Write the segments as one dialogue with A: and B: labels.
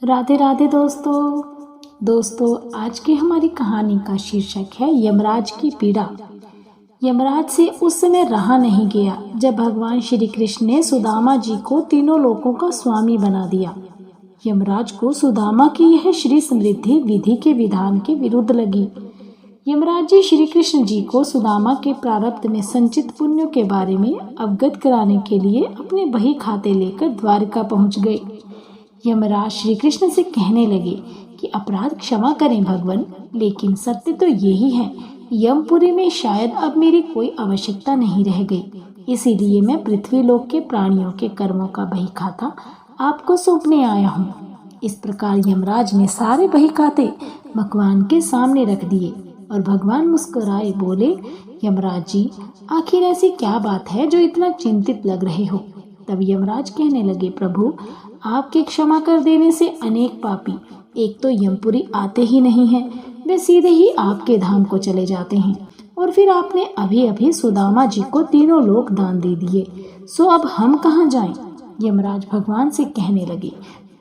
A: राधे राधे दोस्तों आज की हमारी कहानी का शीर्षक है यमराज की पीड़ा। यमराज से उस समय रहा नहीं गया जब भगवान श्री कृष्ण ने सुदामा जी को तीनों लोकों का स्वामी बना दिया। यमराज को सुदामा की यह श्री समृद्धि विधि के विधान के विरुद्ध लगी। यमराज जी श्री कृष्ण जी को सुदामा के प्रारब्ध में संचित पुण्यों के बारे में अवगत कराने के लिए अपने बही खाते लेकर द्वारका पहुंच गए। यमराज श्री कृष्ण से कहने लगे कि अपराध क्षमा करें भगवान, लेकिन सत्य तो यही है, यमपुरी में शायद अब मेरी कोई आवश्यकता नहीं रह गई। इसीलिए मैं पृथ्वी लोक के प्राणियों के कर्मों का बही खाता आपको सौंपने आया हूँ। इस प्रकार यमराज ने सारे बही खाते भगवान के सामने रख दिए और भगवान मुस्कुराए बोले, यमराज जी, आखिर ऐसी क्या बात है जो इतना चिंतित लग रहे हो? तब यमराज कहने लगे, प्रभु, आपके क्षमा कर देने से अनेक पापी एक तो यमपुरी आते ही नहीं हैं, वे सीधे ही आपके धाम को चले जाते हैं। और फिर आपने अभी अभी सुदामा जी को तीनों लोक दान दे दिए, सो अब हम कहाँ जाएं? यमराज भगवान से कहने लगे,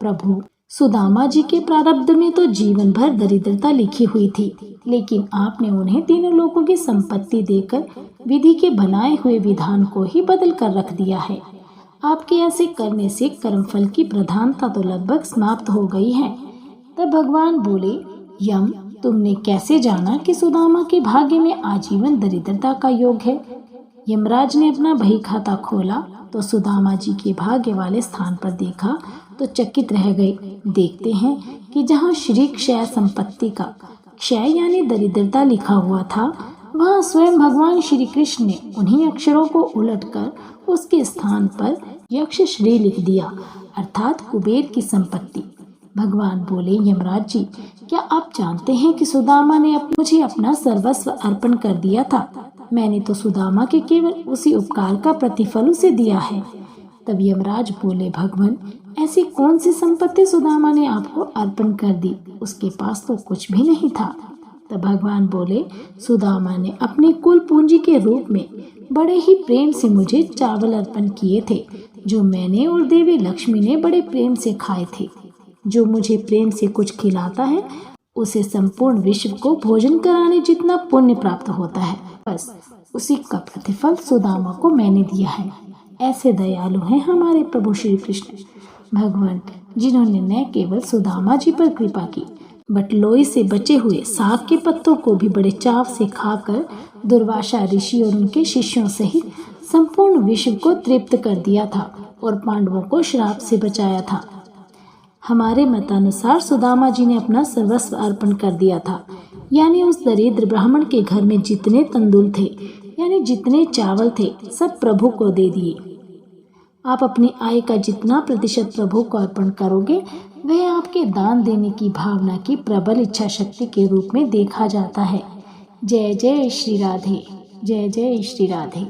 A: प्रभु, सुदामा जी के प्रारब्ध में तो जीवन भर दरिद्रता लिखी हुई थी, लेकिन आपने उन्हें तीनों लोगों की संपत्ति देकर विधि के बनाए हुए विधान को ही बदल कर रख दिया है। आपके ऐसे करने से कर्मफल की प्रधानता तो लगभग समाप्त हो गई है। तब भगवान बोले, यम, तुमने कैसे जाना कि सुदामा के भाग्य में आजीवन दरिद्रता का योग है? यमराज ने अपना बही खाता खोला तो सुदामा जी के भाग्य वाले स्थान पर देखा तो चकित रह गए। देखते हैं कि जहाँ श्री क्षय संपत्ति का क्षय यानी दरिद्रता लिखा हुआ था, वहाँ स्वयं भगवान श्री कृष्ण ने उन्हीं अक्षरों को उलटकर उसके स्थान पर यक्ष श्री लिख दिया, अर्थात कुबेर की संपत्ति। भगवान बोले, यमराज जी, क्या आप जानते हैं कि सुदामा ने मुझे अपना सर्वस्व अर्पण कर दिया था? मैंने तो सुदामा के केवल उसी उपकार का प्रतिफल उसे दिया है। तब यमराज बोले, भगवान, ऐसी कौन सी संपत्ति सुदामा ने आपको अर्पण कर दी? उसके पास तो कुछ भी नहीं था। तब भगवान बोले, सुदामा ने अपने कुल पूंजी के रूप में बड़े ही प्रेम से मुझे चावल अर्पण किए थे, जो मैंने और देवी लक्ष्मी ने बड़े प्रेम से खाए थे। जो मुझे प्रेम से कुछ खिलाता है उसे संपूर्ण विश्व को भोजन कराने जितना पुण्य प्राप्त होता है, बस उसी का प्रतिफल सुदामा को मैंने दिया है। ऐसे दयालु हैं हमारे प्रभु श्री कृष्ण भगवान, जिन्होंने न केवल सुदामा जी पर कृपा की, बट लोई से बचे हुए साग के पत्तों को भी बड़े चाव से खाकर दुर्वासा ऋषि और उनके शिष्यों सहित संपूर्ण विश्व को तृप्त कर दिया था और पांडवों को श्राप से बचाया था। हमारे मतानुसार सुदामा जी ने अपना सर्वस्व अर्पण कर दिया था, यानी उस दरिद्र ब्राह्मण के घर में जितने तंदूल थे यानी जितने चावल थे, सब प्रभु को दे दिए। आप अपनी आय का जितना प्रतिशत प्रभु को अर्पण करोगे, वह आपके दान देने की भावना की प्रबल इच्छा शक्ति के रूप में देखा जाता है। जय जय श्री राधे, जय जय श्री राधे।